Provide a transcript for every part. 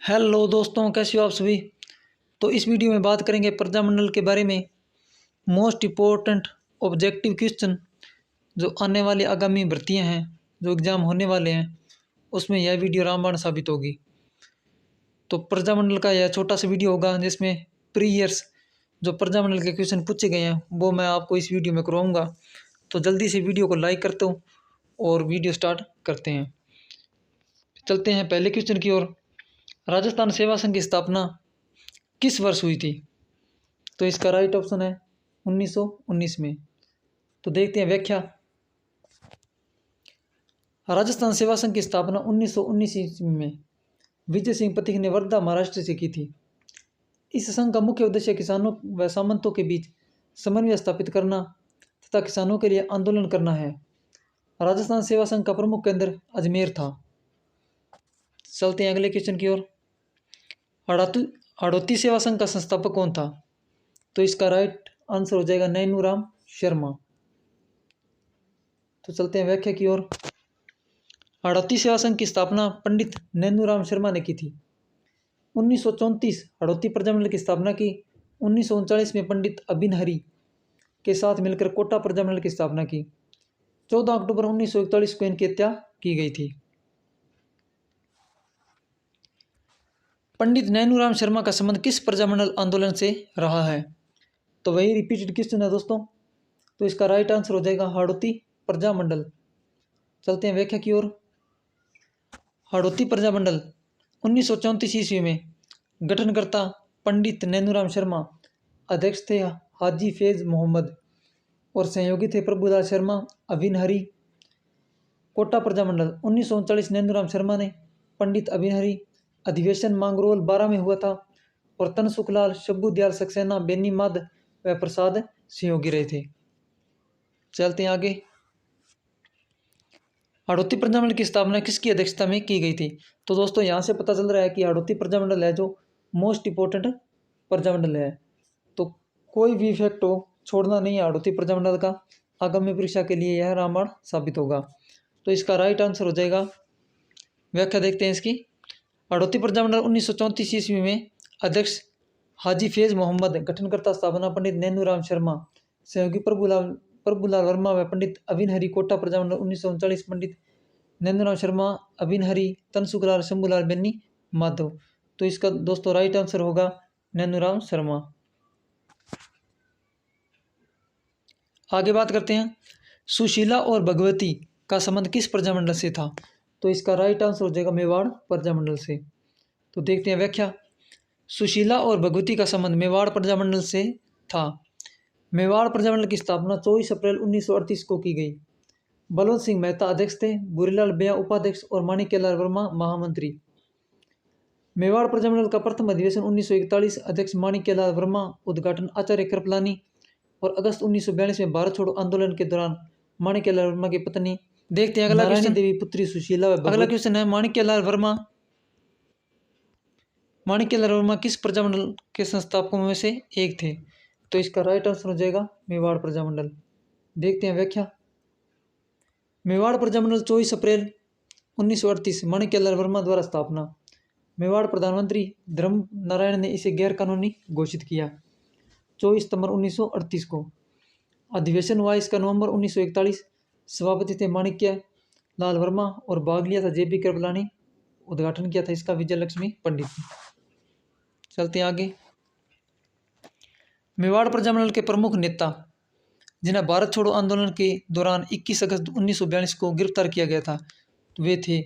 Hello दोस्तों, कैसे हो आप सभी। तो इस वीडियो में बात करेंगे प्रजामंडल के बारे में। मोस्ट इम्पोर्टेंट ऑब्जेक्टिव क्वेश्चन जो आने वाली आगामी भर्तियां हैं, जो एग्ज़ाम होने वाले हैं, उसमें यह वीडियो रामबाण साबित होगी। तो प्रजामंडल का यह छोटा सा वीडियो होगा जिसमें प्रीवियस जो प्रजामंडल के क्वेश्चन पूछे गए हैं वो मैं आपको इस वीडियो में करवाऊँगा। तो जल्दी से वीडियो को लाइक करते हो और वीडियो स्टार्ट करते हैं। चलते हैं पहले क्वेश्चन की ओर। राजस्थान सेवा संघ की स्थापना किस वर्ष हुई थी? तो इसका राइट ऑप्शन है 1919 में। तो देखते हैं व्याख्या। राजस्थान सेवा संघ की स्थापना 1919 ईस्वी में विजय सिंह पथिक ने वर्धा महाराष्ट्र से की थी। इस संघ का मुख्य उद्देश्य किसानों व सामंतों के बीच समन्वय स्थापित करना तथा किसानों के लिए आंदोलन करना है। राजस्थान सेवा संघ का प्रमुख केंद्र अजमेर था। चलते हैं अगले क्वेश्चन की ओर। हाड़ौती सेवा संघ का संस्थापक कौन था? तो इसका राइट आंसर हो जाएगा नैनूराम शर्मा। तो चलते हैं व्याख्या की ओर। हाड़ौती सेवा संघ की स्थापना पंडित नैनूराम शर्मा ने की थी। 1934 हाड़ौती प्रजामंडल की स्थापना की। 1939 में पंडित अभिनहरी के साथ मिलकर कोटा प्रजामंडल की स्थापना की। 14 अक्टूबर 1941 को इनकी हत्या की गई थी। पंडित नैनूराम शर्मा का संबंध किस प्रजामंडल आंदोलन से रहा है? तो वही रिपीटेड क्वेश्चन है दोस्तों। तो इसका राइट आंसर हो जाएगा हाड़ौती प्रजामंडल। चलते हैं व्याख्या की ओर। हाड़ौती प्रजामंडल 1934 ईस्वी में गठनकर्ता पंडित नैनूराम शर्मा, अध्यक्ष थे हाजी फैज मोहम्मद और सहयोगी थे प्रभुलाल शर्मा, अभिनहरी। कोटा प्रजामंडल 1939 नैनूराम शर्मा ने पंडित अभिनहरी। अधिवेशन मांगरोल 12 में हुआ था और तनसुखलाल, शब्बू दयाल सक्सेना, बेनी माध व प्रसाद सहयोगी रहे थे। चलते हैं आगे। हाड़ौती प्रजामंडल की स्थापना किसकी अध्यक्षता में की गई थी? तो दोस्तों यहाँ से पता चल रहा है कि हाड़ौती प्रजामंडल है जो मोस्ट इम्पोर्टेंट प्रजामंडल है। तो कोई भी फैक्ट हो छोड़ना नहीं है हाड़ौती प्रजामंडल का। आगामी परीक्षा के लिए यह रामबाण साबित होगा। तो इसका राइट आंसर हो जाएगा। व्याख्या देखते हैं इसकी। हाड़ौती प्रजामंडल 1934 ईस्वी में अध्यक्ष हाजी फैज मोहम्मद, गठनकर्ता स्थापना पंडित नैनूराम शर्मा, सहयोगी प्रभुलाल वर्मा व पंडित अभिनहरी। कोटा प्रजामंडल 1939 पंडित नैनूराम शर्मा, अभिनहरी, तनसुखलाल, शंभूलाल, बेनी माधव। तो इसका दोस्तों राइट आंसर होगा नैनूराम शर्मा। आगे बात करते हैं। सुशीला और भगवती का संबंध किस प्रजामंडल से था? तो इसका राइट आंसर हो जाएगा मेवाड़ प्रजामंडल से। तो देखते हैं व्याख्या। सुशीला और भगवती का संबंध मेवाड़ प्रजामंडल से था। मेवाड़ प्रजामंडल की स्थापना 24 अप्रैल 1938 को की गई। बलवंत सिंह मेहता अध्यक्ष थे, बुरीलाल बेया उपाध्यक्ष और माणिक्यलाल वर्मा महामंत्री। मेवाड़ प्रजामंडल का प्रथम अधिवेशन 1941, अध्यक्ष माणिक्यलाल वर्मा, उद्घाटन आचार्य कृपलानी। और अगस्त 1942 में भारत छोड़ो आंदोलन के दौरान माणिक्यलाल वर्मा की पत्नी। देखते हैं अगला क्वेश्चन। देवी पुत्री सुशीला व अगला क्वेश्चन है माणिक्यलाल वर्मा। माणिक्यलाल वर्मा किस प्रजामंडल के संस्थापकों में से एक थे? तो इसका राइट आंसर हो जाएगा मेवाड़ प्रजामंडल। देखते हैं व्याख्या। मेवाड़ प्रजामंडल 24 अप्रैल 1938 माणिक्यलाल वर्मा द्वारा स्थापना। मेवाड़ प्रधानमंत्री धर्म नारायण ने इसे गैर कानूनी घोषित किया 24 सितंबर 1938 को। अधिवेशन हुआ इसका नवंबर 1941। सभापति थे माणिक्य लाल वर्मा और भाग लिया था जेपी कृपलानी। उद्घाटन किया था इसका विजय लक्ष्मी पंडित ने। चलते हैं आगे। मेवाड़ प्रजामंडल के प्रमुख नेता जिन्हें भारत छोड़ो आंदोलन के दौरान 21 अगस्त 1942 को गिरफ्तार किया गया था वे थे।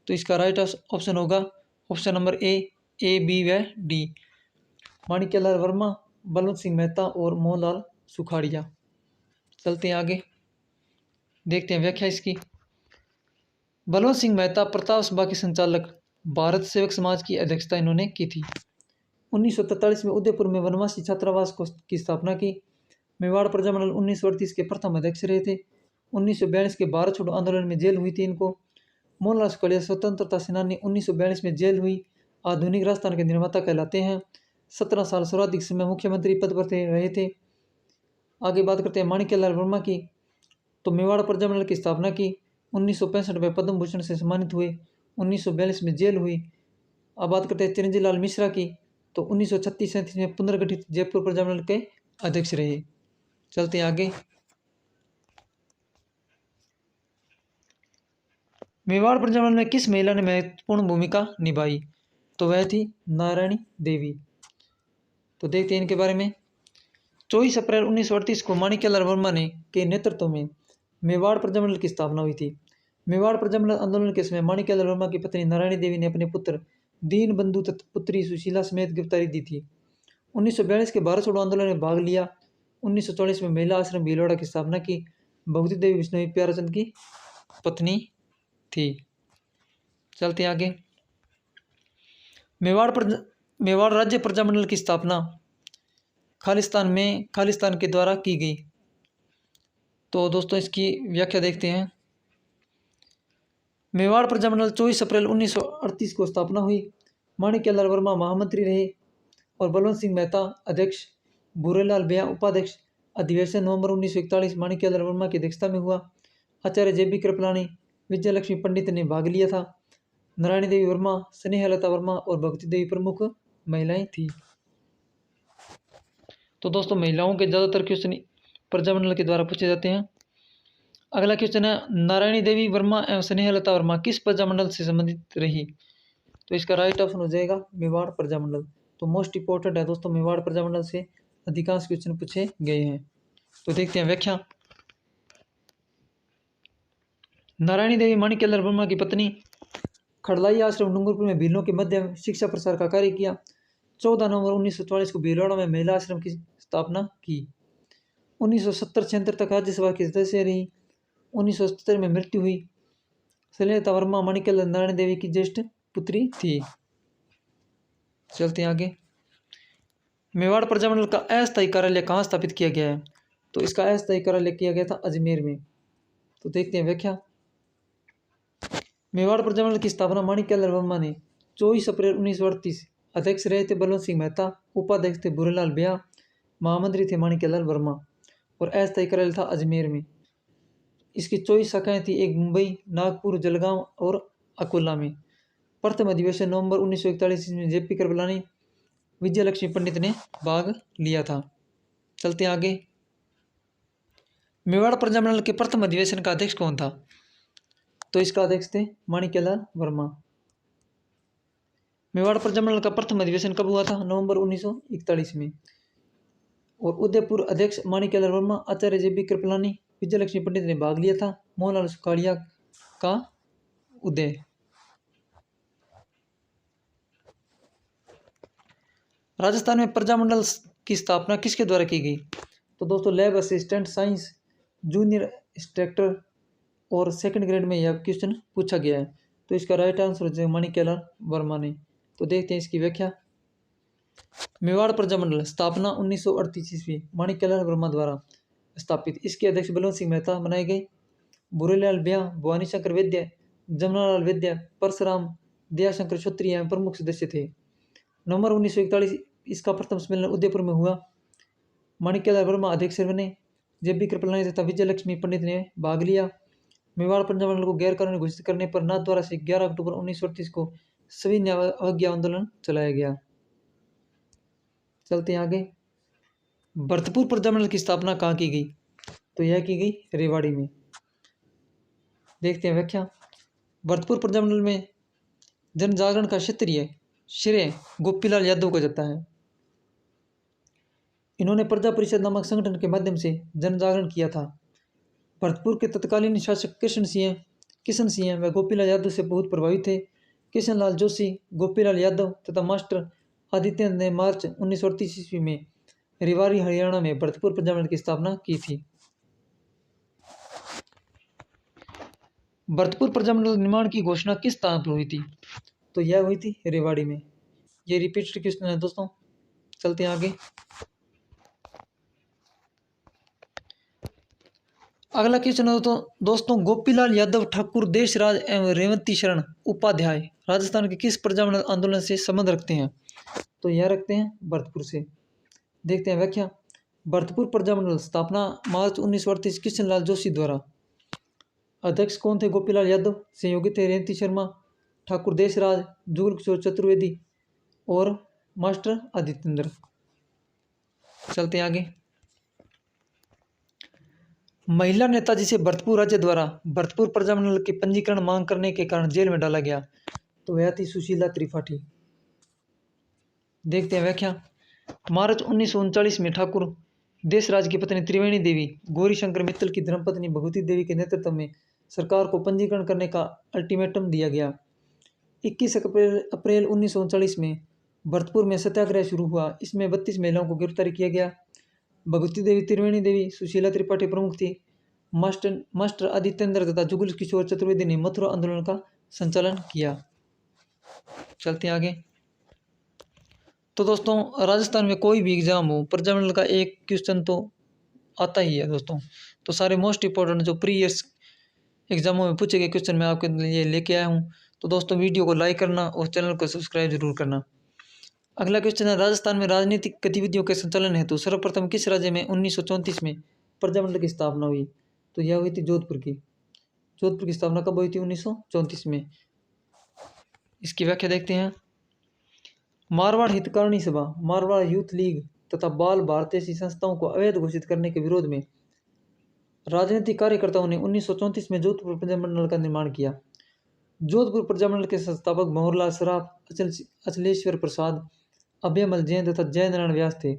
तो इसका राइट ऑप्शन होगा ऑप्शन नंबर ए, बी व डी। माणिक्यलाल वर्मा, बलवंत सिंह मेहता और मोहनलाल सुखाड़िया। चलते हैं आगे। देखते हैं व्याख्या इसकी। बलवंत सिंह मेहता प्रताप सभा के संचालक, भारत सेवक समाज की अध्यक्षता इन्होंने की थी। 1943 में उदयपुर में वनवासी छात्रावास की स्थापना की। मेवाड़ प्रजामंडल 1938 के प्रथम अध्यक्ष रहे थे। 1942 के भारत छोड़ो आंदोलन में जेल हुई थी इनको। मोहनलाल सुखाड़िया स्वतंत्रता सेनानी, 1942 में जेल हुई, आधुनिक राजस्थान के निर्माता कहलाते हैं। 17 साल सर्वाधिक समय मुख्यमंत्री पद पर रहे थे। आगे बात करते हैं माणिक्यलाल वर्मा की। तो मेवाड़ प्रजामंडल की स्थापना की। 1965 में पद्म भूषण से सम्मानित हुए। 1942 में जेल हुई। अब बात करते हैं चिरंजीव लाल मिश्रा की, तो 1936-37 में पुनर्गठित जयपुर प्रजामंडल के अध्यक्ष रहे। चलते हैं आगे। मेवाड़ प्रजामंडल में किस महिला ने महत्वपूर्ण भूमिका निभाई? तो वह थी नारायणी देवी। तो देखते हैं इनके बारे में। 24 अप्रैल 1938 को माणिक्यलाल वर्मा ने के नेतृत्व में मेवाड़ प्रजामंडल की स्थापना हुई थी। मेवाड़ प्रजामंडल आंदोलन के समय माणिक्यलाल वर्मा की पत्नी नारायणी देवी ने अपने पुत्र दीनबंधु तथा पुत्री सुशीला समेत गिरफ्तारी दी थी। 1942 के भारत छोड़ो आंदोलन में भाग लिया। 1944 में महिला आश्रम भीलवाड़ा की स्थापना की। भगवती देवी विष्णु प्याराचंद की पत्नी थी। चलते आगे। मेवाड़ राज्य प्रजामंडल की स्थापना खालिस्तान के द्वारा की गई। तो दोस्तों इसकी व्याख्या देखते हैं। मेवाड़ प्रजामंडल 24 अप्रैल 1938 को स्थापना हुई। माणिक्यलाल वर्मा महामंत्री रहे और बलवंत सिंह मेहता अध्यक्ष, भूरेलाल बेया उपाध्यक्ष। अधिवेशन नवंबर 1941 माणिक्यलाल वर्मा की अध्यक्षता में हुआ। आचार्य JB कृपलानी, विजयलक्ष्मी पंडित ने भाग लिया था। नारायणी देवी वर्मा, स्नेहलता वर्मा और भक्ति देवी प्रमुख महिलाएं थी। तो दोस्तों महिलाओं के ज़्यादातर क्वेश्चन प्रजामंडल के द्वारा पूछे जाते हैं। अगला क्वेश्चन है, नारायणी देवी वर्मा एवं स्नेहलता वर्मा किस प्रजामंडल से संबंधित रही? तो इसका राइट ऑप्शन हो जाएगा मेवाड़ प्रजामंडल। तो मोस्ट इंपॉर्टेंट है दोस्तों, मेवाड़ प्रजामंडल से अधिकांश क्वेश्चन पूछे गए हैं। तो देखते हैं व्याख्या। नारायणी देवी माणिक्यलाल वर्मा की पत्नी, खड़लाई आश्रम डूंगरपुर में भीलों के मध्य शिक्षा प्रसार का कार्य किया। 14 नवंबर 1944 को भीलवाड़ा में महिला आश्रम की स्थापना की। 1970-76 तक राज्यसभा की सदस्य रही। 1977 में मृत्यु हुई। स्नेहलता वर्मा माणिक्यलाल नारायणी देवी की ज्येष्ठ पुत्री थी। चलते हैं आगे। मेवाड़ प्रजामंडल का अस्थायी कार्यालय कहाँ स्थापित किया गया है? तो इसका अस्थायी कार्यालय किया गया था अजमेर में। तो देखते हैं व्याख्या। मेवाड़ प्रजामंडल की स्थापना माणिक्यलाल वर्मा ने 24 अप्रैल 1938। अध्यक्ष रहे थे बलवंत सिंह मेहता, उपाध्यक्ष थे भूरेलाल बेया, महामंत्री थे माणिक्यलाल वर्मा और अस्थायी कार्यालय था अजमेर में। इसकी 24 शाखाएं थी, एक मुंबई, नागपुर, जलगांव और अकोला में। प्रथम अधिवेशन नवंबर 1941 में JP कृपलानी, विजयलक्ष्मी पंडित ने भाग लिया था। चलते आगे। मेवाड़ प्रजामंडल के प्रथम अधिवेशन का अध्यक्ष कौन था? तो इसका अध्यक्ष थे माणिक्यलाल वर्मा। मेवाड़ प्रजामंडल का प्रथम अधिवेशन कब हुआ था? नवंबर 1941 में। और उदयपुर अध्यक्ष माणिक्यलाल वर्मा, आचार्य JB कृपलानी, विजयलक्ष्मी पंडित ने भाग लिया था। मोहनलाल सुखाड़िया का उदय। राजस्थान में प्रजामंडल की स्थापना किसके द्वारा की गई? तो दोस्तों lab assistant science, junior instructor और सेकंड ग्रेड में यह क्वेश्चन पूछा गया है। तो इसका राइट आंसर हो जाएगा माणिक्यलाल वर्मा ने। तो देखते हैं इसकी व्याख्या। मेवाड़ प्रजामंडल स्थापना 1938 ईस्वी, माणिक्यलाल वर्मा द्वारा स्थापित। इसके अध्यक्ष बलवंत सिंह मेहता बनाए गए। भूरेलाल बेया, भवानी शंकर वैद्य, जमनालाल वैद्य, परशुराम, दयाशंकर क्षत्रिय प्रमुख सदस्य थे। नवंबर 1941 इसका प्रथम सम्मेलन उदयपुर में हुआ। माणिक्यलाल वर्मा अध्यक्ष बने। JB कृपलानी तथा विजयलक्ष्मी पंडित ने भाग लिया। मेवाड़ प्रजामंडल को गैर कानूनी घोषित करने पर नाथ द्वारा से 11 अक्टूबर 1938 को सविनय अवज्ञा आंदोलन चलाया गया। चलते हैं आगे। भरतपुर प्रजामंडल की स्थापना कहाँ की गई? तो यह की गई रेवाड़ी में। देखते हैं व्याख्या। भरतपुर प्रजामंडल में जन जागरण का क्षेत्रीय श्रेय गोपीलाल यादव को जाता है। इन्होंने प्रजा परिषद नामक संगठन के माध्यम से जन जागरण किया था। भरतपुर के तत्कालीन शासक किशन सिंह व गोपीलाल यादव से बहुत प्रभावित थे। किशन लाल जोशी, गोपीलाल यादव तथा मास्टर आदित्य ने मार्च 1938 ईस्वी में रेवाड़ी हरियाणा में भरतपुर प्रजामंडल की स्थापना की थी। भरतपुर प्रजामंडल निर्माण की घोषणा किस स्थान पर हुई थी? तो यह हुई थी रेवाड़ी में। ये रिपीटेड क्वेश्चन है दोस्तों। चलते हैं आगे। अगला क्वेश्चन है दोस्तों गोपीलाल यादव ठाकुर देशराज एवं रेवंती शरण उपाध्याय राजस्थान के किस प्रजामंडल आंदोलन से संबंध रखते हैं? तो यह रखते हैं भरतपुर से। देखते हैं व्याख्या। भरतपुर प्रजामंडल स्थापना मार्च 1938 किशन लाल जोशी द्वारा। अध्यक्ष कौन थे? गोपीलाल यादव। सहयोगी थे रेवंती शर्मा। ठाकुर देशराज, जुगल किशोर चतुर्वेदी और मास्टर आदित्येंद्र। चलते हैं आगे। महिला नेता जिसे भरतपुर राज्य द्वारा भरतपुर प्रजामंडल के पंजीकरण मांग करने के कारण जेल में डाला गया, तो वह थी सुशीला त्रिपाठी। देखते हैं व्याख्या। मार्च 1939 में ठाकुर देशराज की पत्नी त्रिवेणी देवी गौरी शंकर मित्तल की धर्मपत्नी भगवती देवी के नेतृत्व में सरकार को पंजीकरण करने का अल्टीमेटम दिया गया। 21 अप्रैल 1939 में भरतपुर में सत्याग्रह शुरू हुआ। इसमें 32 महिलाओं को गिरफ्तार किया गया। भगवती देवी, त्रिवेणी देवी, सुशीला त्रिपाठी प्रमुख थी। मास्टर आदित्येंद्र तथा जुगल किशोर चतुर्वेदी ने मथुरा आंदोलन का संचालन किया। चलते हैं आगे। तो दोस्तों, राजस्थान में कोई भी एग्जाम हो, प्रजामंडल का एक क्वेश्चन तो आता ही है दोस्तों। तो सारे मोस्ट इंपॉर्टेंट जो प्री ईयर्स एग्जामों में पूछे गए क्वेश्चन मैं आपके लिए लेके आया हूँ। तो दोस्तों, वीडियो को लाइक करना और चैनल को सब्सक्राइब जरूर करना। अगला क्वेश्चन है, राजस्थान में राजनीतिक गतिविधियों के संचालन हेतु सर्वप्रथम किस राज्य में 1934 में प्रजामंडल की स्थापना हुई? तो यह हुई थी जोधपुर की। जोधपुर की स्थापना कब हुई थी? 1934 में। इसकी व्याख्या देखते हैं। मारवाड़ हितकारिणी सभा, मारवाड़ यूथ लीग तथा बाल भारत जैसी संस्थाओं को अवैध घोषित करने के विरोध में राजनीतिक कार्यकर्ताओं ने 1934 में जोधपुर प्रजामंडल का निर्माण किया। जोधपुर प्रजामंडल के संस्थापक भंवरलाल सराफ, अचलेश्वर प्रसाद, अभयमल जैन तथा जयनारायण व्यास थे।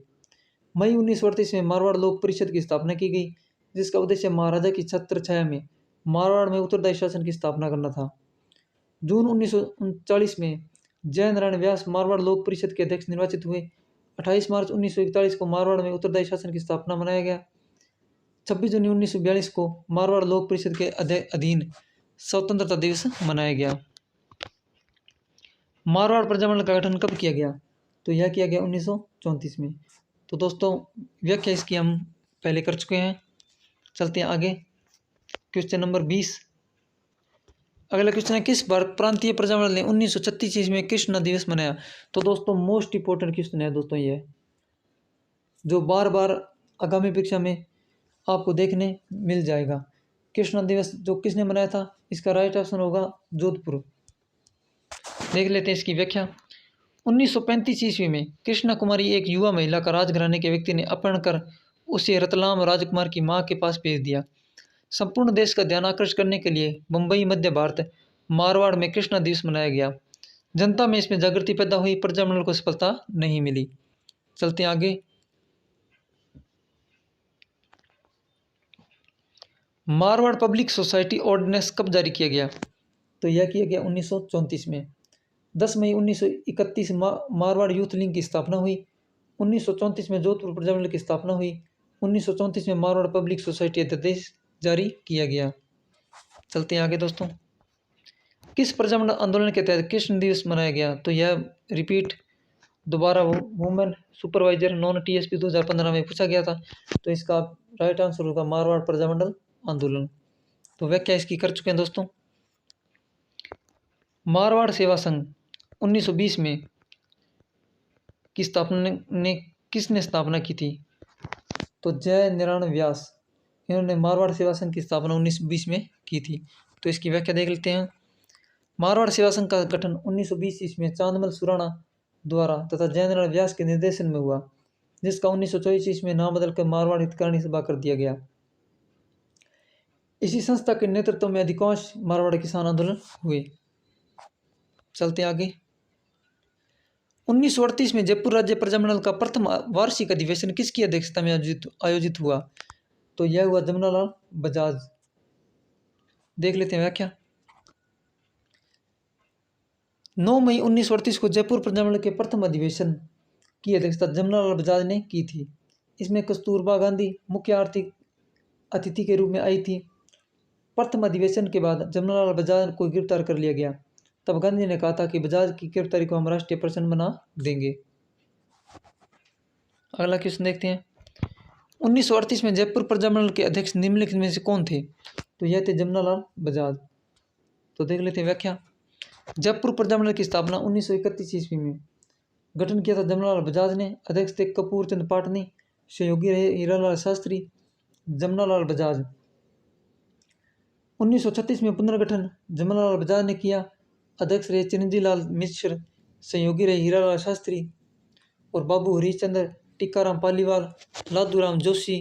मई 1938 में मारवाड़ लोक परिषद की स्थापना की गई, जिसका उद्देश्य महाराजा की छत्र छाया में मारवाड़ में उत्तरदायी शासन की स्थापना करना था। जून 1939 में जयनारायण व्यास मारवाड़ लोक परिषद के अध्यक्ष निर्वाचित हुए। 28 मार्च 1941 को मारवाड़ में उत्तरदायी शासन की स्थापना मनाया गया। 26 जनवरी 1942 को मारवाड़ लोक परिषद के अधीन स्वतंत्रता दिवस मनाया गया। मारवाड़ प्रजामंडल का गठन कब किया गया? तो यह किया गया 1934 में। तो दोस्तों, व्याख्या इसकी हम पहले कर चुके हैं। चलते हैं आगे। Question number 20। अगला क्वेश्चन है, किस प्रांतीय प्रजामंडल ने 1936 में कृष्णा दिवस मनाया? तो दोस्तों, मोस्ट इंपॉर्टेंट क्वेश्चन है दोस्तों, ये जो बार बार आगामी परीक्षा में आपको देखने मिल जाएगा। कृष्णा दिवस जो किसने मनाया था? इसका राइट ऑप्शन होगा जोधपुर। देख लेते हैं इसकी व्याख्या। 1935 ईस्वी में कृष्णा कुमारी एक युवा महिला का राजघराने के व्यक्ति ने अपहरण कर उसे रतलाम राजकुमार की मां के पास भेज दिया। संपूर्ण देश का ध्यान आकर्षित करने के लिए मुंबई, मध्य भारत, मारवाड़ में कृष्णा दिवस मनाया गया। जनता में इसमें जागृति पैदा हुई, प्रजामंडल को सफलता नहीं मिली। चलते आगे। मारवाड़ पब्लिक सोसाइटी ऑर्डिनेंस कब जारी किया गया? तो यह किया गया 1934 में। 10 मई 1931 मारवाड़ यूथ लीग की स्थापना हुई। 1934 में जोधपुर प्रजामंडल की स्थापना हुई। 1934 में मारवाड़ पब्लिक सोसाइटी अध्यादेश जारी किया गया। चलते हैं आगे दोस्तों। किस प्रजामंडल आंदोलन के तहत कृष्ण दिवस मनाया गया? तो यह रिपीट दोबारा वुमेन सुपरवाइजर नॉन टीएसपी 2015 में पूछा गया था। तो इसका राइट आंसर होगा मारवाड़ प्रजामंडल आंदोलन। तो व्याख्या इसकी कर चुके हैं दोस्तों। मारवाड़ सेवा संघ 1920 में की स्थापना ने किसने स्थापना की थी? तो जयनारायण व्यास, इन्होंने मारवाड़ सेवा संघ की स्थापना 1920 में की थी। तो इसकी व्याख्या देख लेते हैं। मारवाड़ सेवा संघ का गठन 1920 ईस्वी में चांदमल सुराणा द्वारा तथा जयनारायण व्यास के निर्देशन में हुआ, जिसका 1924 ईस्वी में नाम बदलकर मारवाड़ हितकारिणी सभा कर दिया गया। इसी संस्था के नेतृत्व में अधिकांश मारवाड़ किसान आंदोलन हुए। चलते आगे। 1938 में जयपुर राज्य प्रजामंडल का प्रथम वार्षिक अधिवेशन किसकी अध्यक्षता में आयोजित हुआ? तो यह हुआ जमनालाल बजाज। देख लेते हैं व्याख्या। 9 मई 1938 को जयपुर प्रजामंडल के प्रथम अधिवेशन की अध्यक्षता जमनालाल बजाज ने की थी। इसमें कस्तूरबा गांधी मुख्य आर्थिक अतिथि के रूप में आई थी। प्रथम अधिवेशन के बाद जमनालाल बजाज को गिरफ्तार कर लिया गया। तब गांधी ने कहा था कि बजाज की गिरफ्तारी को हम राष्ट्रीय प्रश्न बना देंगे। अगला क्वेश्चन देखते हैं। 1938 में जयपुर प्रजामंडल के अध्यक्ष निम्नलिखित में से कौन थे? तो यह थे जमनालाल बजाज। तो देख लेते हैं व्याख्या। जयपुर प्रजामंडल की स्थापना 1931 ईस्वी में गठन किया था जमनालाल बजाज ने। अध्यक्ष थे कपूर चंद पाटनी, सहयोगी रहे हीरालाल शास्त्री, जमनालाल बजाज। 1936 में पुनर्गठन जमनालाल बजाज ने किया। अध्यक्ष रहे चिरंजीव लाल मिश्र, सहयोगी रहे हीरालाल शास्त्री और बाबू हरिश्चंद्र, टीकाराम पालीवाल, लादूराम जोशी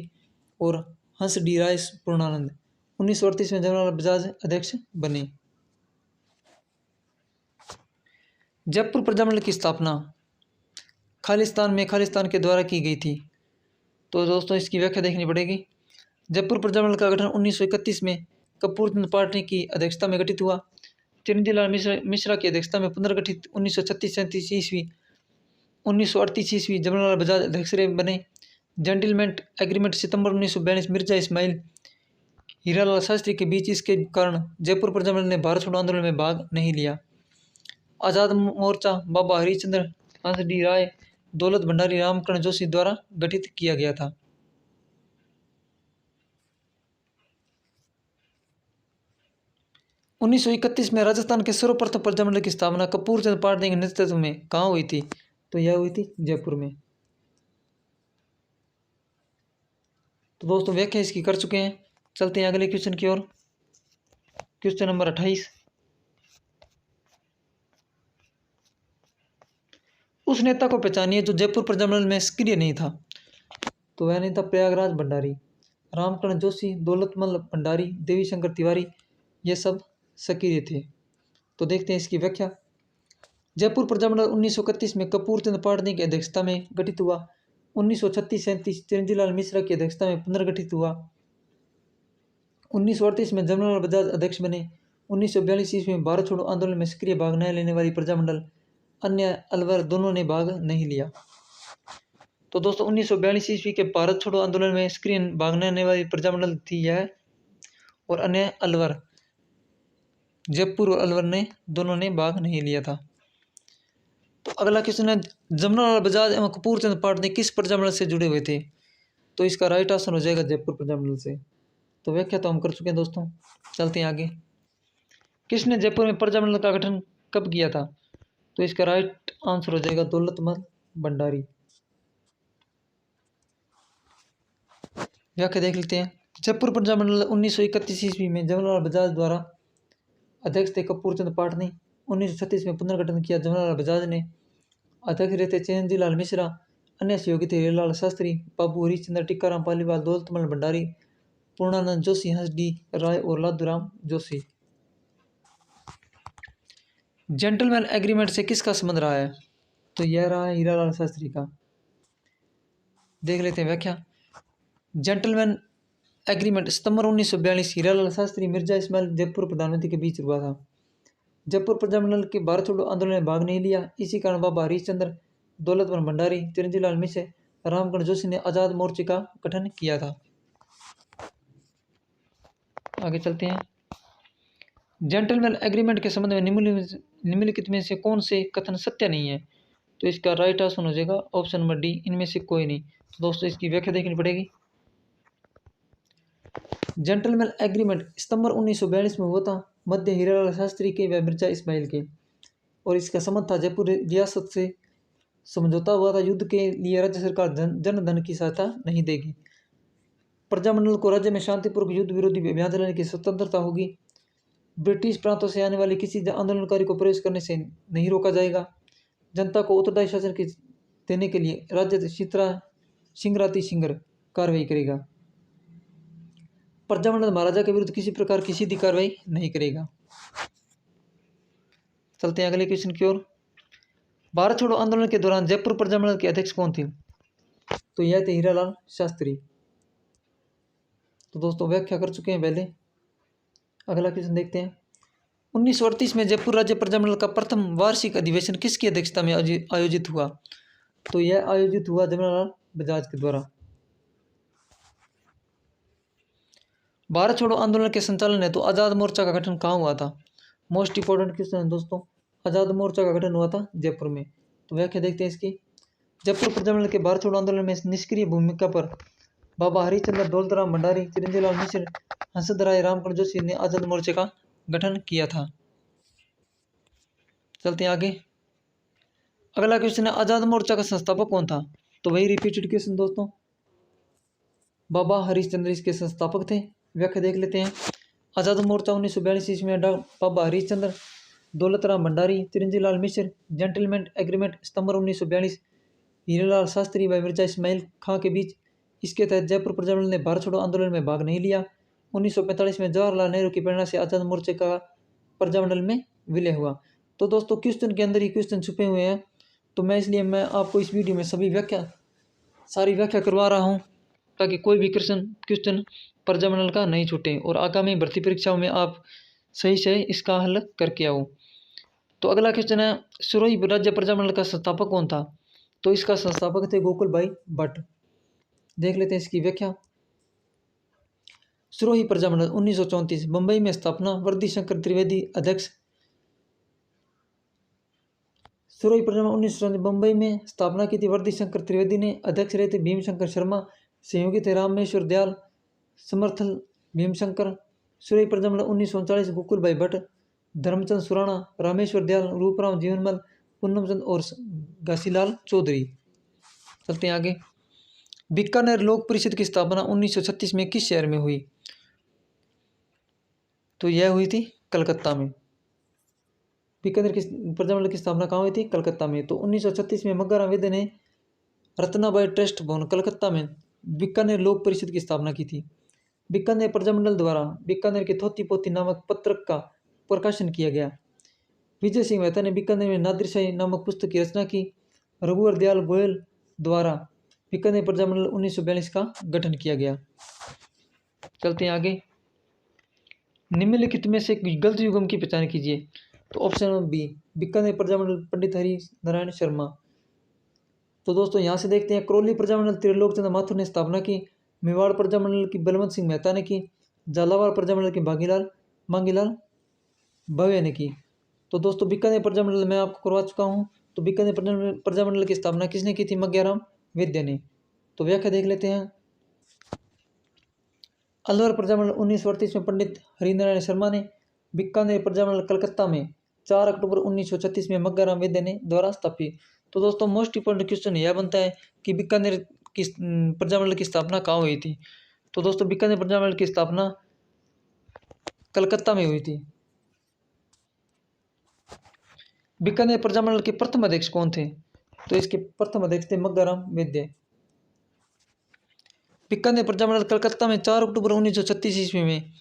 और हंस डी राय पूर्णानंद। 1938 में जवाहरलाल बजाज अध्यक्ष बने। जयपुर प्रजामंडल की स्थापना खालिस्तान में खालिस्तान के द्वारा की गई थी। तो दोस्तों इसकी व्याख्या देखनी पड़ेगी। जयपुर प्रजामंडल का गठन 1931 में कपूरचंद पार्टी की अध्यक्षता में गठित हुआ। चिरंजीव लाल मिश्रा की अध्यक्षता में पुनर्गठित 1936-37 ईस्वी 1938 ईस्वी जवाहरलाल बजाज अध्यक्ष बने। जेंटलमैन एग्रीमेंट सितंबर 1942 मिर्जा इस्माइल हीरालाल शास्त्री के बीच, इसके कारण जयपुर प्रजामंडल ने भारत छोड़ो आंदोलन में भाग नहीं लिया। आज़ाद मोर्चा बाबा हरिश्चंद्र, हंस डी राय, दौलत भंडारी, रामकरण जोशी द्वारा गठित किया गया था। उन्नीस 1931 में राजस्थान के सर्वप्रथम प्रजामंडल की स्थापना कपूरचंद पाटनी के नेतृत्व में कहाँ हुई थी? तो यह हुई थी जयपुर में। तो दोस्तों व्याख्या इसकी कर चुके हैं। चलते हैं अगले क्वेश्चन की ओर। Question number 28। उस नेता को पहचानिए जो जयपुर प्रजामंडल में सक्रिय नहीं था। तो वह नेता प्रयागराज भंडारी, रामकरण जोशी, दौलतमल भंडारी, देवी शंकर तिवारी, ये सब सक्रिय थे। तो देखते हैं इसकी व्याख्या। जयपुर प्रजामंडल 1931 में कपूरचंद पाटनी की अध्यक्षता में गठित हुआ। 1936-37 चिरंजीव लाल मिश्रा की अध्यक्षता में पुनर्गठित हुआ। 1938 में जवाहरलाल बजाज अध्यक्ष बने। 1942 ईस्वी में भारत छोड़ो आंदोलन में सक्रिय भाग न लेने वाली प्रजामंडल अन्य अलवर दोनों ने भाग नहीं लिया। तो दोस्तों 1942 ईस्वी के भारत छोड़ो आंदोलन में सक्रिय भाग न लेने वाली प्रजामंडल थी यह, और अन्य अलवर, जयपुर और अलवर ने दोनों ने भाग नहीं लिया था। तो अगला क्वेश्चन है, जवाहरलाल बजाज एवं कपूरचंद पाटनी किस प्रजामंडल से जुड़े हुए थे? तो इसका राइट आंसर हो जाएगा जयपुर प्रजामंडल से। तो व्याख्या तो हम कर चुके हैं दोस्तों। चलते हैं आगे। किसने जयपुर में प्रजामंडल का गठन कब किया था? तो इसका राइट आंसर हो जाएगा दौलतमल भंडारी। व्याख्या देख लेते हैं। जयपुर प्रजामंडल 1931 ईस्वी में जवाहरलाल बजाज द्वारा अध्यक्ष थे कपूरचंद पाटनी। 1936 में पुनर्गठन किया जवाहरलाल बजाज ने। अध्यक्ष रहते चिरंजीव लाल मिश्रा, अन्य सहयोगी थे हीरालाल शास्त्री, बाबू हरिश्चंद्र, टीकाराम पालीवाल, दौलतमल भंडारी, पूर्णानंद जोशी, हंस डी राय और लादूराम जोशी। जेंटलमैन एग्रीमेंट से किसका संबंध रहा है? तो यह रहा है हीरालाल शास्त्री का। देख लेते हैं व्याख्या। जेंटलमैन एग्रीमेंट सितंबर 1942 हीरालाल शास्त्री, मिर्जा इस्माइल जयपुर प्रधानमंत्री के बीच हुआ था। जयपुर प्रजामंडल के भारत छोड़ो आंदोलन में भाग नहीं लिया। इसी कारण बाबा हरिश्चंद्र, दौलतमल भंडारी, चिरंजीव लाल मिश्र, रामकरण जोशी ने आज़ाद मोर्चे का गठन किया था। आगे चलते हैं। जेंटलमैन एग्रीमेंट के संबंध में निम्नलिखित में से कौन से कथन सत्य नहीं है? तो इसका राइट आंसर हो जाएगा ऑप्शन नंबर डी, इनमें से कोई नहीं। तो दोस्तों इसकी व्याख्या देखनी पड़ेगी। जेंटलमैन एग्रीमेंट सितंबर 1942 में हुआ था मध्य हीरालाल शास्त्री के व मिर्जा इस्माइल के, और इसका संबंध था जयपुर रियासत से समझौता हुआ था। युद्ध के लिए राज्य सरकार जन धन की सहायता नहीं देगी। प्रजामंडल को राज्य में शांतिपूर्वक युद्ध विरोधी अभियान चलाने की स्वतंत्रता होगी। ब्रिटिश प्रांतों से आने वाले किसी आंदोलनकारी को प्रवेश करने से नहीं रोका जाएगा। जनता को उत्तरदायी शासन देने के लिए राज्य सिंगराती सिंगर कार्रवाई करेगा। प्रजामंडल महाराजा के विरुद्ध किसी प्रकार की सीधी कार्रवाई नहीं करेगा। चलते हैं अगले क्वेश्चन की ओर। भारत छोड़ो आंदोलन के दौरान जयपुर प्रजामंडल के अध्यक्ष कौन थे? तो यह थे हीरालाल शास्त्री। तो दोस्तों व्याख्या कर चुके हैं पहले। अगला क्वेश्चन देखते हैं। 1938 में जयपुर राज्य प्रजामंडल का प्रथम वार्षिक अधिवेशन किसकी अध्यक्षता में आयोजित हुआ? तो यह आयोजित हुआ जवाहरलाल बजाज के द्वारा। भारत छोड़ो आंदोलन के संचालन हेतु आज़ाद मोर्चा का गठन कहाँ हुआ था? मोस्ट इंपोर्टेंट क्वेश्चन है दोस्तों। आज़ाद मोर्चा का गठन हुआ था जयपुर में। तो व्याख्या देखते हैं इसकी। जयपुर प्रजामंडल के भारत छोड़ो आंदोलन में निष्क्रिय भूमिका पर बाबा हरिश्चंद्र, दौलतराम भंडारी, चिरंजीव लाल मिश्र, हंसद राय, रामकरण जोशी ने आज़ाद मोर्चे का गठन किया था। चलते हैं आगे। अगला क्वेश्चन है, आज़ाद मोर्चा का संस्थापक कौन था? तो वही रिपीटेड क्वेश्चन दोस्तों, बाबा हरिश्चंद्र इसके संस्थापक थे। व्याख्या देख लेते हैं। आज़ाद मोर्चा 1942 ईस्वी में बाबा हरिश्चंद्र, दौलतराम भंडारी, चिरंजीव मिश्र, जेंटलमैन एग्रीमेंट सितंबर 1942, हीरालाल शास्त्री व मिर्जा इस्माइल खां के बीच। इसके तहत जयपुर प्रजामंडल ने भारत छोड़ो आंदोलन में भाग नहीं लिया। 1945 में जवाहरलाल नेहरू की प्रेरणा से आजाद मोर्चे का प्रजामंडल में विलय हुआ। तो दोस्तों क्वेश्चन के अंदर ही क्वेश्चन छुपे हुए हैं, तो मैं आपको इस वीडियो में सारी व्याख्या करवा रहा हूँ, ताकि कोई भी क्वेश्चन प्रजामंडल का नहीं छूटे और आगामी भर्ती परीक्षाओं में आप सही से इसका हल करके आओ। तो अगला क्वेश्चन है, सिरोही राज्य प्रजामंडल का संस्थापक कौन था? तो इसका संस्थापक थे गोकुल भाई भट्ट। देख लेते हैं इसकी व्याख्या। सिरोही प्रजामंडल 1934 मुंबई में स्थापना, वर्दी शंकर त्रिवेदी अध्यक्ष। सिरोही प्रजामंडल 1934 मुंबई में स्थापना की थी, वर्दी शंकर त्रिवेदी ने। अध्यक्ष रहे थे भीमशंकर शर्मा, सहयोगी थे रामेश्वर दयाल, समर्थल भीमशंकर। सिरोही प्रजामंडल 1939 गोकुल भाई भट्ट, धर्मचंद सुराणा, रामेश्वर दयाल, रूपराम जीवनमल, पूनमचंद और घासीलाल चौधरी। चलते हैं आगे। बीकानेर लोक परिषद की स्थापना 1936 में किस शहर में हुई? तो यह हुई थी कलकत्ता में। बीकानेर की प्रजामंडल की स्थापना कहाँ हुई थी? कलकत्ता में। तो 1936 में मग्गाराम वेदे ने रत्नाबाई ट्रस्ट भवन कलकत्ता में बीकानेर लोक परिषद की स्थापना की थी। बीकानेर प्रजामंडल द्वारा बीकानेर के थोती पोथी नामक पत्रक का प्रकाशन किया गया। विजय सिंह मेहता ने बीकानेर में नादिरशाही नामक पुस्तक की रचना की। रघुवर दयाल गोयल द्वारा बीकानेर प्रजामंडल 1942 का गठन किया गया। चलते हैं आगे। निम्नलिखित में से गलत युग्म की पहचान कीजिए। तो ऑप्शन बी, बीकानेर प्रजामंडल पंडित हरि नारायण शर्मा। तो दोस्तों यहाँ से देखते हैं, करौली प्रजामंडल त्रिलोक चंद्र माथुर ने स्थापना की। मेवाड़ प्रजामंडल की बलवंत सिंह मेहता ने की। झालावाड़ प्रजामंडल की मांगीलाल भव्य ने की। तो दोस्तों बीकानेर प्रजामंडल मैं आपको करवा चुका हूँ। तो बीकानेर प्रजामंडल की स्थापना किसने की थी? मग्गाराम वेद्य ने। तो व्याख्या देख लेते हैं। अलवर प्रजामंडल 1938 में पंडित हरिनारायण शर्मा ने। बीकानेर प्रजामंडल कलकत्ता में 4 अक्टूबर 1936 में मग्गाराम वेद्य ने द्वारा स्थापित। तो दोस्तों मोस्ट इंपॉर्टेंट क्वेश्चन यह बनता है कि बीकानेर की प्रजामंडल की स्थापना कहाँ हुई थी? तो दोस्तों बीकानेर प्रजामंडल की स्थापना कलकत्ता में हुई थी। बीकानेर प्रजामंडल के प्रथम अध्यक्ष कौन थे? तो इसके प्रथम अध्यक्ष थे मग्गाराम वेद्य। बीकानेर प्रजामंडल कलकत्ता में 4 अक्टूबर 1936 ईस्वी में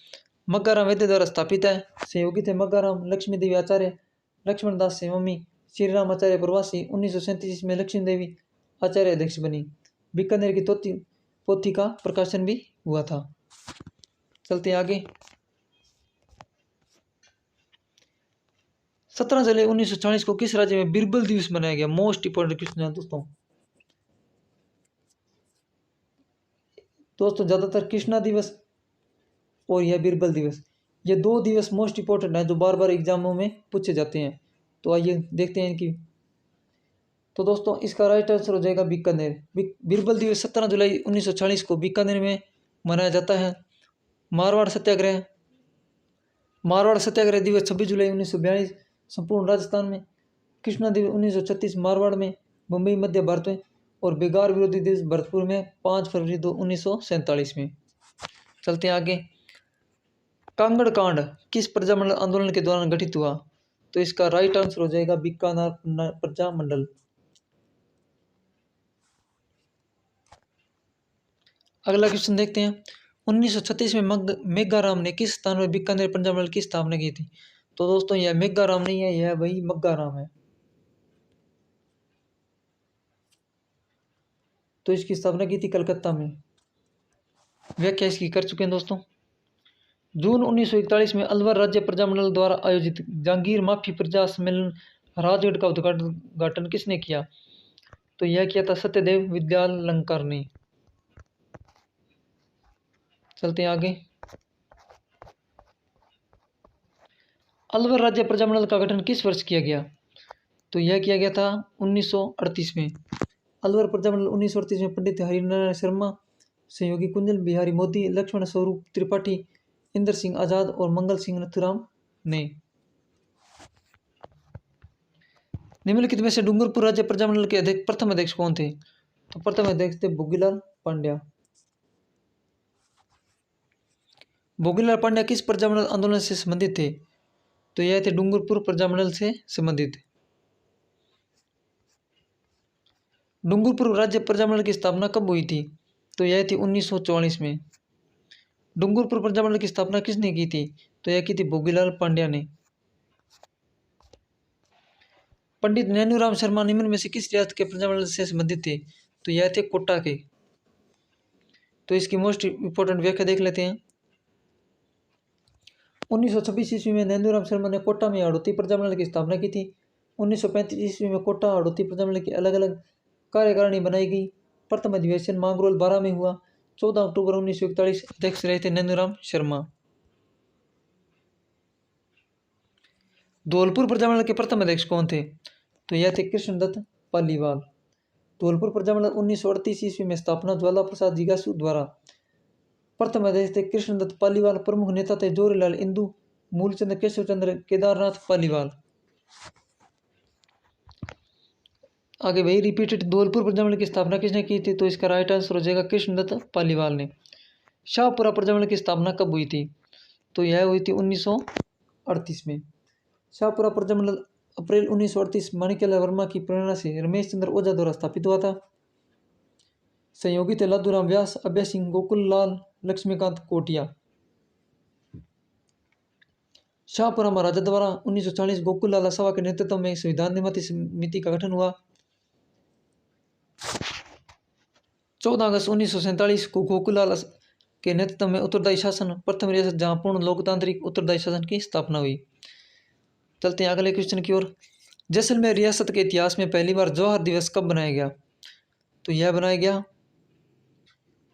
मग्गाराम वेद्य द्वारा स्थापित है। सहयोगी थे मग्गाराम, लक्ष्मी देवी आचार्य, लक्ष्मण दास सेवमी, श्रीराम आचार्य प्रवासी। 1937 में लक्ष्मी देवी आचार्य अध्यक्ष बनी। बीकानेर की पोथी का प्रकाशन भी हुआ था। चलते आगे। 17 जुलाई 1940 को किस राज्य में बीरबल दिवस मनाया गया? मोस्ट इंपोर्टेंट क्वेश्चन है दोस्तों ज्यादातर कृष्णा दिवस और यह बीरबल दिवस, ये 2 दिवस मोस्ट इंपोर्टेंट है जो बार बार एग्जामों में पूछे जाते हैं। तो आइए देखते हैं इनकी। तो दोस्तों इसका राइट आंसर हो जाएगा बीकानेर। बीरबल दिवस 17 जुलाई 1940 को बीकानेर में मनाया जाता है। मारवाड़ सत्याग्रह दिवस 26 जुलाई 1942 संपूर्ण राजस्थान में। कृष्णा दिवस 1936 मारवाड़ में, मुंबई मध्य भारत में। और बेगार विरोधी दिवस भरतपुर में 5 फरवरी 1947 में। चलते हैं आगे। कांगड़ कांड किस प्रजामंडल आंदोलन के दौरान गठित हुआ? तो इसका राइट आंसर हो जाएगा बीकानेर प्रजामंडल। अगला क्वेश्चन देखते हैं। 1936 में मेघाराम ने किस स्थान में बीकानेर प्रजामंडल की स्थापना की थी? तो दोस्तों यह मेघाराम नहीं है, यह वही मग्गाराम है। तो इसकी स्थापना की थी कलकत्ता में। व्याख्या इसकी कर चुके हैं दोस्तों। जून 1941 में अलवर राज्य प्रजामंडल द्वारा आयोजित जहांगीर माफी प्रजा सम्मेलन राजगढ़ का उद्घाटन किसने किया? तो यह किया था सत्यदेव विद्यालंकार ने। चलते हैं आगे। अलवर राज्य प्रजामंडल का गठन किस वर्ष किया गया? तो यह किया गया था 1938 में। अलवर प्रजामंडल 1938 में पंडित हरिनारायण शर्मा, सहयोगी कुंजल बिहारी मोदी, लक्ष्मण स्वरूप त्रिपाठी, इंद्र सिंह आजाद और मंगल सिंह नथुराम ने। निम्नलिखित में से डूंगरपुर राज्य प्रजामंडल के प्रथम अध्यक्ष कौन थे? तो प्रथम अध्यक्ष थे भोगीलाल पांड्या। भोगीलाल पांड्या किस प्रजामंडल आंदोलन से संबंधित थे? तो यह थे डूंगरपुर प्रजामंडल से संबंधित। डूंगरपुर राज्य प्रजामंडल की स्थापना कब हुई थी? तो यह थी 1944 में। डूंगरपुर प्रजामंडल की स्थापना किसने की थी? तो यह की थी भोगीलाल पांड्या ने। पंडित नैनूराम शर्मा निम्न में से किस रियासत के प्रजामंडल से संबंधित थे? तो यह थे कोटा के। तो इसकी मोस्ट इंपोर्टेंट व्याख्या देख लेते हैं। 1926 ईस्वी में नैनूराम शर्मा ने कोटा में हाड़ौती प्रजामंडल की स्थापना की थी। 1935 ईस्वी में कोटा हाड़ौती प्रजामंडल की अलग अलग कार्यकारिणी बनाई गई। प्रथम अधिवेशन मांगरोल 12 में हुआ। 14 अक्टूबर 1941 अध्यक्ष रहे थे नैनूराम शर्मा। धौलपुर प्रजामंडल के प्रथम अध्यक्ष कौन थे? तो यह थे कृष्णदत्त पालीवाल। धौलपुर प्रजामंडल 1938 ईस्वी में स्थापना ज्वाला प्रसाद जिज्ञासु द्वारा। प्रथम अध्यक्ष थे कृष्णदत्त पालीवाल। प्रमुख नेता थे जोरीलाल इंदू, मूलचंद केशव चंद्र, केदारनाथ पालीवाल। आगे वही रिपीटेड। धौलपुर प्रजामंडल की स्थापना किसने की थी? तो इसका राइट आंसर हो जाएगा कृष्णदत्त पालीवाल ने। शाहपुरा प्रजामंडल की स्थापना कब हुई थी? तो यह हुई थी 1938 में। शाहपुरा प्रजामंडल अप्रैल 1938 माणिक्यलाल वर्मा की प्रेरणा से रमेश चंद्र ओझा द्वारा स्थापित हुआ था। सहयोगी थे लादूराम व्यास, अभय सिंह, गोकुल लाल, लक्ष्मीकांत कोटिया। शाहपुरा महाराजा द्वारा 1940 गोकुल लाल सभा के नेतृत्व में संविधान निर्माती समिति का गठन हुआ। 14 अगस्त 1947 को गोकुल लाल के नेतृत्व में उत्तरदायी शासन प्रथम रियासत जहां पूर्ण लोकतांत्रिक उत्तरदायी शासन की स्थापना हुई। चलते हैं अगले क्वेश्चन की ओर। जैसलमेर रियासत के इतिहास में पहली बार जवाहर दिवस कब बनाया गया? तो यह बनाया गया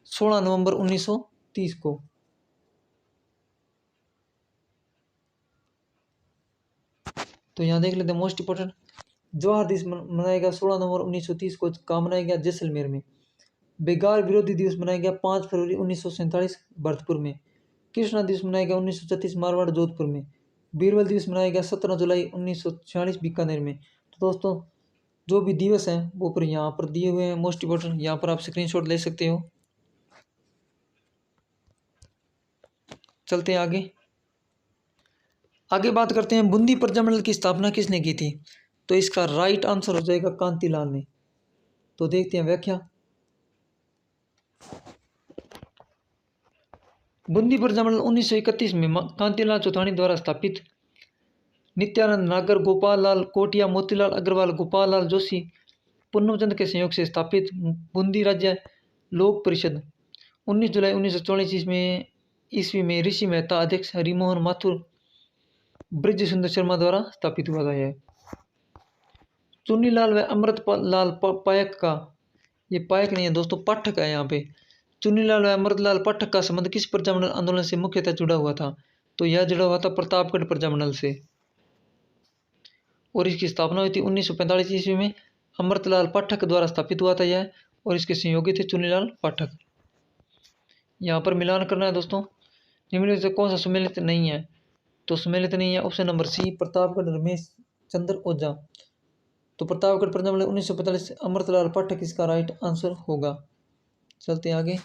16 नवंबर 1930 को। तो यहाँ देख लेते हैं मोस्ट इंपोर्टेंट। जवाहर दिवस मनाया गया 16 नवंबर 1930 को। कहाँ मनाया गया? जैसलमेर में। बेगार विरोधी दिवस मनाया गया 5 फरवरी 1947 भरतपुर में। कृष्णा दिवस मनाया गया 1936 मारवाड़ जोधपुर में। बीरबल दिवस मनाया गया 17 जुलाई 1946 बीकानेर में। तो दोस्तों जो भी दिवस हैं वो पर यहाँ पर दिए हुए हैं मोस्ट इंपोर्टेंट। यहाँ पर आप स्क्रीनशॉट ले सकते हो। चलते हैं आगे बात करते हैं बूंदी प्रजामंडल की स्थापना किसने की थी? तो इसका राइट आंसर हो जाएगा कांतिलाल ने। तो देखते हैं व्याख्या। बूंदी प्रजामंडल 1931 में कांतिलाल चौथानी द्वारा स्थापित। नित्यानंद नागर, गोपाल लाल कोटिया, मोतीलाल अग्रवाल, गोपाल लाल जोशी, पूर्णचंद के सहयोग से स्थापित बूंदी राज्य लोक परिषद 19 जुलाई 1944 ईस्वी में ऋषि मेहता अध्यक्ष हरिमोहन माथुर ब्रिज सुंदर शर्मा द्वारा स्थापित हुआ है। चुन्नीलाल व अमृत लाल पायक का, ये पायक नहीं है दोस्तों, पाठक है यहाँ पे। चुन्नीलाल व अमृतलाल पाठक का संबंध किस प्रजामंडल आंदोलन से मुख्यतः जुड़ा हुआ था? तो यह जुड़ा हुआ था प्रतापगढ़ प्रजामंडल से और इसकी स्थापना हुई थी 1945 ईस्वी में। अमृतलाल पाठक द्वारा स्थापित हुआ था यह और इसके सहयोगी थे चुन्नीलाल पाठक। यहाँ पर मिलान करना है दोस्तों। निम्नलिखित से कौन सा सुमेलित नहीं है? तो सुमेलित नहीं है option number C, Pratapgarh Ramesh Chandra Ojha. तो प्रतापगढ़ प्रजामंडल 1945 अमृतलाल पाठक इसका राइट आंसर होगा। चलते हैं आगे।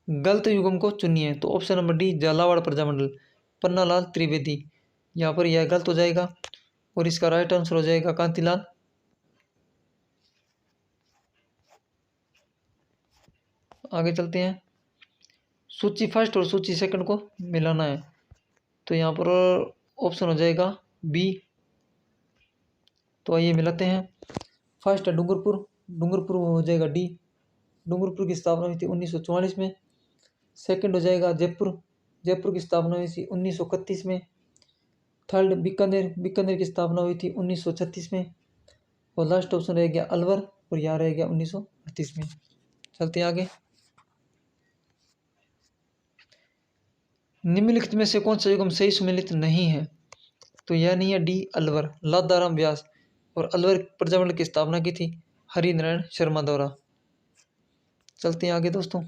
गलत युग्म को चुनिए। तो option number D, Jhalawar Prajamandal, Pannalal Trivedi. यहाँ पर यह गलत हो जाएगा और इसका राइट आंसर हो जाएगा कांतिलाल। आगे चलते हैं। सूची फर्स्ट और सूची सेकंड को मिलाना है। तो यहाँ पर ऑप्शन हो जाएगा बी। तो आइए मिलाते हैं। फर्स्ट है डूंगरपुर, डूंगरपुर हो जाएगा डी। डूंगरपुर की स्थापना हुई थी 1944 में। सेकंड हो जाएगा जयपुर, जयपुर की स्थापना हुई थी 1931 में। थर्ड बीकानेर, बीकानेर की स्थापना हुई थी 1936 में। और लास्ट ऑप्शन रह गया अलवर और यहाँ रह गया 1938 में। चलते हैं आगे। निम्नलिखित में से कौन सा युग्म सही सुमेलित नहीं है? तो यह नहीं है डी, अलवर। लादाराम व्यास और अलवर प्रजामंडल की स्थापना की थी हरिनारायण शर्मा द्वारा। चलते हैं आगे दोस्तों।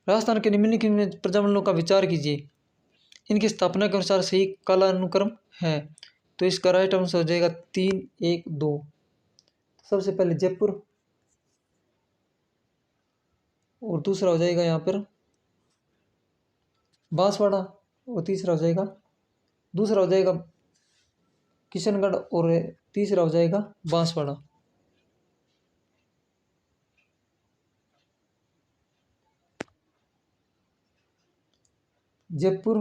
राजस्थान के निम्नलिखित प्रजामंडलों का विचार कीजिए। इनकी स्थापना के अनुसार सही कालानुक्रम है। तो इसका राइट आंसर हो जाएगा 3, 1, 2। सबसे पहले जयपुर और दूसरा हो जाएगा यहाँ पर बांसवाड़ा, और तीसरा हो जाएगा, दूसरा हो जाएगा किशनगढ़, और तीसरा हो जाएगा बांसवाड़ा। जयपुर,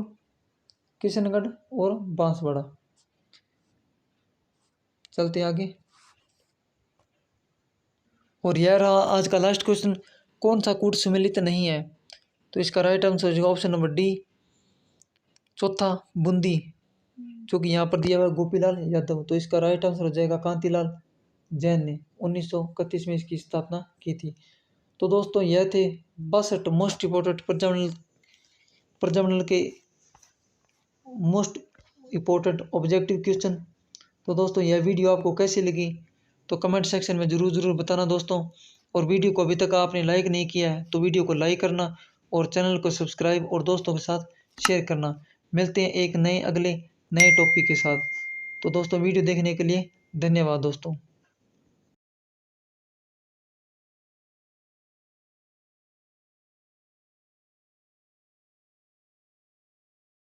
किशनगढ़ और बांसवाड़ा। चलते आगे। और यह रहा आज का लास्ट क्वेश्चन, कौन सा कूट सम्मिलित नहीं है? तो इसका राइट आंसर हो जाएगा ऑप्शन नंबर डी, चौथा बूंदी, जो कि यहाँ पर दिया हुआ गोपीलाल यादव। तो इसका राइट आंसर हो जाएगा कांतिलाल जैन ने 1931 में इसकी स्थापना की थी। तो दोस्तों यह थे 62 मोस्ट इम्पोर्टेंट प्रजामंडल के मोस्ट इम्पोर्टेंट ऑब्जेक्टिव क्वेश्चन। तो दोस्तों यह वीडियो आपको कैसी लगी तो कमेंट सेक्शन में ज़रूर बताना दोस्तों। और वीडियो को अभी तक आपने लाइक नहीं किया है तो वीडियो को लाइक करना और चैनल को सब्सक्राइब और दोस्तों के साथ शेयर करना। मिलते हैं एक अगले नए टॉपिक के साथ। तो दोस्तों वीडियो देखने के लिए धन्यवाद दोस्तों।